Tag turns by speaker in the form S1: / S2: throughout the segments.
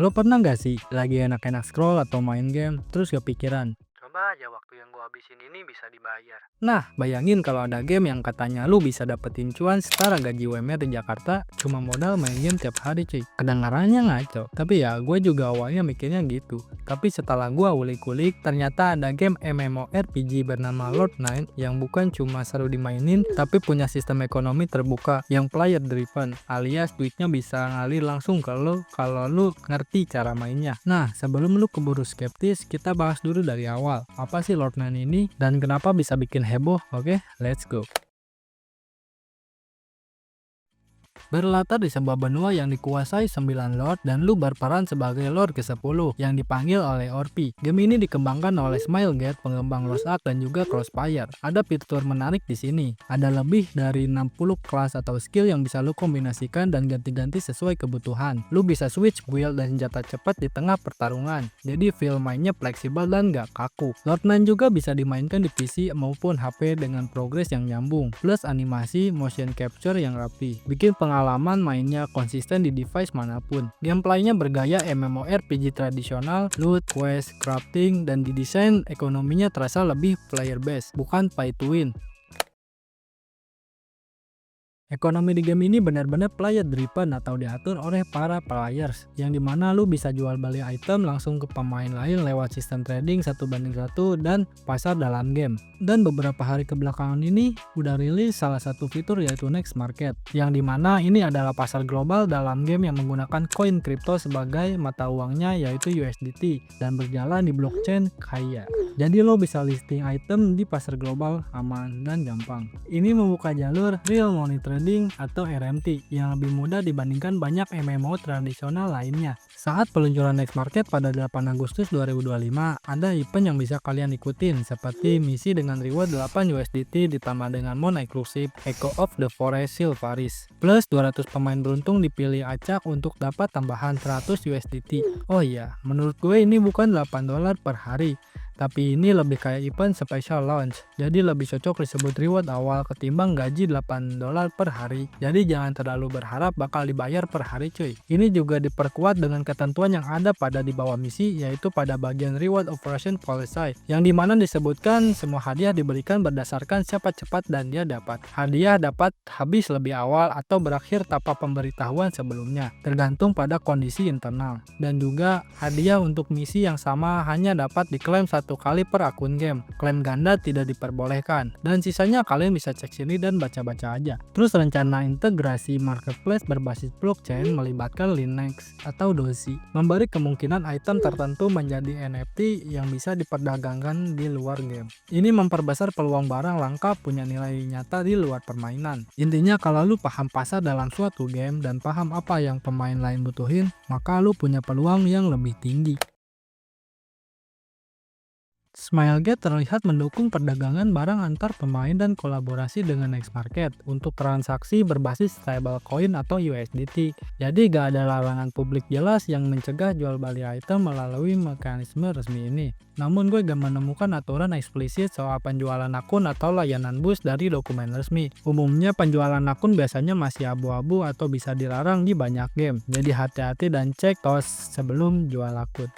S1: Lo pernah nggak sih lagi enak-enak scroll atau main game, terus kepikiran,
S2: Coba aja waktu yang gua habisin ini bisa dibayar.
S1: nah, bayangin kalau ada game yang katanya lu bisa dapetin cuan setara gaji UMR di Jakarta cuma modal main game tiap hari cuy. Kedengarannya ngaco, tapi ya gue juga awalnya mikirnya gitu. Tapi setelah gue ulik-ulik, ternyata ada game MMORPG bernama Lord9 yang bukan cuma seru dimainin, tapi punya sistem ekonomi terbuka yang player driven, alias duitnya bisa ngalir langsung ke lo kalau lu ngerti cara mainnya. Nah, sebelum lu keburu skeptis, kita bahas dulu dari awal. Apa sih Lord9 ini dan kenapa bisa bikin heboh? Oke, let's go. Berlatar di sebuah benua yang dikuasai 9 Lord dan lu berperan sebagai Lord ke-10 yang dipanggil oleh Orpi. Game ini dikembangkan oleh Smilegate, pengembang Lost Ark dan juga Crossfire. Ada fitur menarik di sini. Ada lebih dari 60 kelas atau skill yang bisa lu kombinasikan dan ganti-ganti sesuai kebutuhan. Lu bisa switch build dan senjata cepat di tengah pertarungan. Jadi feel mainnya fleksibel dan gak kaku. Lord9 juga bisa dimainkan di PC maupun HP dengan progres yang nyambung, plus animasi motion capture yang rapi. Bikin pengalaman mainnya konsisten di device manapun. Gameplaynya bergaya MMORPG tradisional, loot, quest, crafting, dan didesain ekonominya terasa lebih player based, bukan pay to win. Ekonomi di game ini benar-benar player driven atau diatur oleh para players, yang dimana lu bisa jual beli item langsung ke pemain lain lewat sistem trading 1 banding 1 dan pasar dalam game. Dan beberapa hari kebelakangan ini udah rilis salah satu fitur yaitu Next Market, yang dimana ini adalah pasar global dalam game yang menggunakan koin kripto sebagai mata uangnya yaitu USDT dan berjalan di blockchain Kaya. Jadi lo bisa listing item di pasar global aman dan gampang. Ini membuka jalur real money trading atau RMT yang lebih mudah dibandingkan banyak MMO tradisional lainnya. Saat peluncuran Next Market pada 8 Agustus 2025, ada event yang bisa kalian ikutin seperti misi dengan reward 8 USDT ditambah dengan mon eksklusif Echo of the Forest Silvaris. Plus 200 pemain beruntung dipilih acak untuk dapat tambahan 100 USDT. Oh iya, menurut gue ini bukan $8 per hari, tapi ini lebih kayak event special launch, jadi lebih cocok disebut reward awal ketimbang gaji $8 per hari. Jadi jangan terlalu berharap bakal dibayar per hari cuy. Ini juga diperkuat dengan ketentuan yang ada pada di bawah misi, yaitu pada bagian reward operation policy, yang dimana disebutkan semua hadiah diberikan berdasarkan siapa cepat dan dia dapat. Hadiah dapat habis lebih awal atau berakhir tanpa pemberitahuan sebelumnya, tergantung pada kondisi internal. Dan juga hadiah untuk misi yang sama hanya dapat diklaim satu kali per akun game. Klaim ganda tidak diperbolehkan. Dan sisanya kalian bisa cek sini dan baca-baca aja. Terus rencana integrasi marketplace berbasis blockchain melibatkan Linux atau Doji, memberi kemungkinan item tertentu menjadi NFT yang bisa diperdagangkan di luar game. Ini memperbesar peluang barang langka punya nilai nyata di luar permainan. Intinya kalau lu paham pasar dalam suatu game dan paham apa yang pemain lain butuhin, maka lu punya peluang yang lebih tinggi. Smilegate terlihat mendukung perdagangan barang antar pemain dan kolaborasi dengan Next Market untuk transaksi berbasis stablecoin atau USDT. Jadi gak ada larangan publik jelas yang mencegah jual beli item melalui mekanisme resmi ini. Namun gue gak menemukan aturan eksplisit soal penjualan akun atau layanan boost dari dokumen resmi. Umumnya penjualan akun biasanya masih abu-abu atau bisa dilarang di banyak game. Jadi hati-hati dan cek tos sebelum jual akun.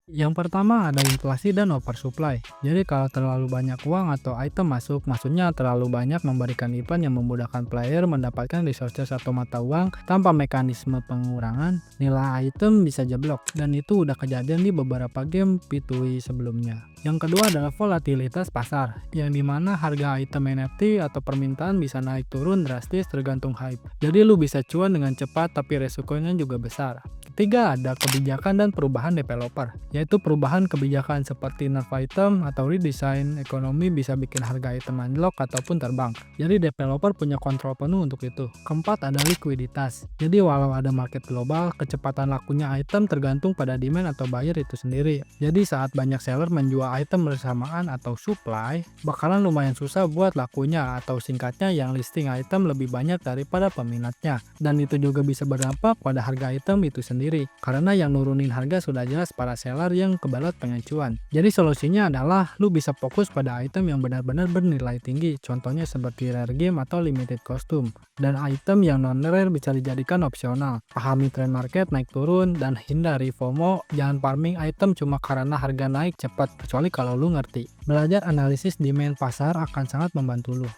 S1: Yang pertama ada inflasi dan oversupply. Jadi kalau terlalu banyak uang atau item masuk, maksudnya terlalu banyak memberikan event yang memudahkan player mendapatkan resources atau mata uang tanpa mekanisme pengurangan, nilai item bisa jeblok. Dan itu udah kejadian di beberapa game P2E sebelumnya. Yang kedua adalah volatilitas pasar, yang dimana harga item NFT atau permintaan bisa naik turun drastis tergantung hype. Jadi lu bisa cuan dengan cepat tapi resikonya juga besar. Ketiga ada kebijakan dan perubahan developer, yaitu perubahan kebijakan seperti nerf item atau redesign ekonomi bisa bikin harga item unlock ataupun terbang. Jadi developer punya kontrol penuh untuk itu. Keempat ada likuiditas. Jadi walau ada market global, kecepatan lakunya item tergantung pada demand atau buyer itu sendiri. Jadi saat banyak seller menjual item bersamaan atau supply, bakalan lumayan susah buat lakunya, atau singkatnya yang listing item lebih banyak daripada peminatnya. Dan itu juga bisa berdampak pada harga item itu sendiri. sendiri, karena yang nurunin harga sudah jelas para seller yang kebalat pengen cuan. Jadi solusinya adalah lu bisa fokus pada item yang benar-benar bernilai tinggi, contohnya seperti rare game atau limited costume. Dan item yang non-rare bisa dijadikan opsional. Pahami tren market naik turun dan hindari FOMO, jangan farming item cuma karena harga naik cepat, kecuali kalau lu ngerti. Belajar analisis demand pasar akan sangat membantu lu.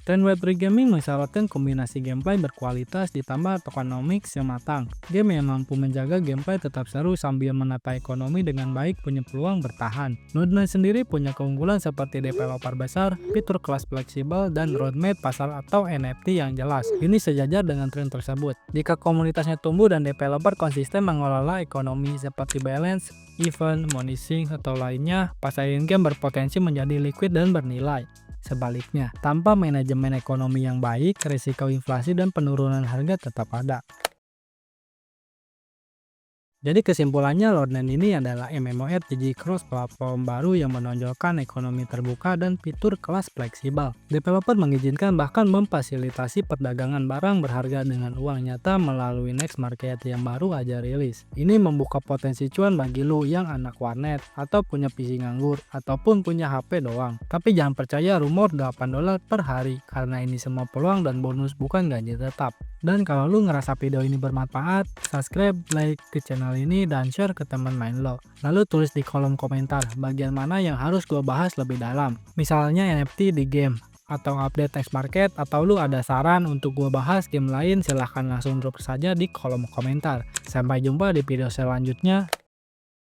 S1: Tren Web3 Gaming mensyaratkan kombinasi gameplay berkualitas ditambah tokenomics yang matang. Game yang mampu menjaga gameplay tetap seru sambil menata ekonomi dengan baik punya peluang bertahan. Node9 sendiri punya keunggulan seperti developer besar, fitur kelas fleksibel, dan roadmap pasar atau NFT yang jelas. Ini sejajar dengan tren tersebut. Jika komunitasnya tumbuh dan developer konsisten mengelola ekonomi seperti balance, event, monetizing, atau lainnya, pasar in-game berpotensi menjadi liquid dan bernilai. Sebaliknya, tanpa manajemen ekonomi yang baik, risiko inflasi dan penurunan harga tetap ada. Jadi kesimpulannya, Cloud9 ini adalah MMORPG cross-platform baru yang menonjolkan ekonomi terbuka dan fitur kelas fleksibel. Developer mengizinkan bahkan memfasilitasi perdagangan barang berharga dengan uang nyata melalui Next Market yang baru aja rilis. Ini membuka potensi cuan bagi lu yang anak warnet, atau punya PC nganggur, ataupun punya HP doang. Tapi jangan percaya rumor $8 per hari, karena ini semua peluang dan bonus bukan gaji tetap. Dan kalau lu ngerasa video ini bermanfaat, subscribe, like ke channel ini, dan share ke teman main lo. Lalu tulis di kolom komentar bagian mana yang harus gue bahas lebih dalam. Misalnya NFT di game, atau update next market, atau lu ada saran untuk gue bahas game lain, silahkan langsung drop saja di kolom komentar. Sampai jumpa di video selanjutnya.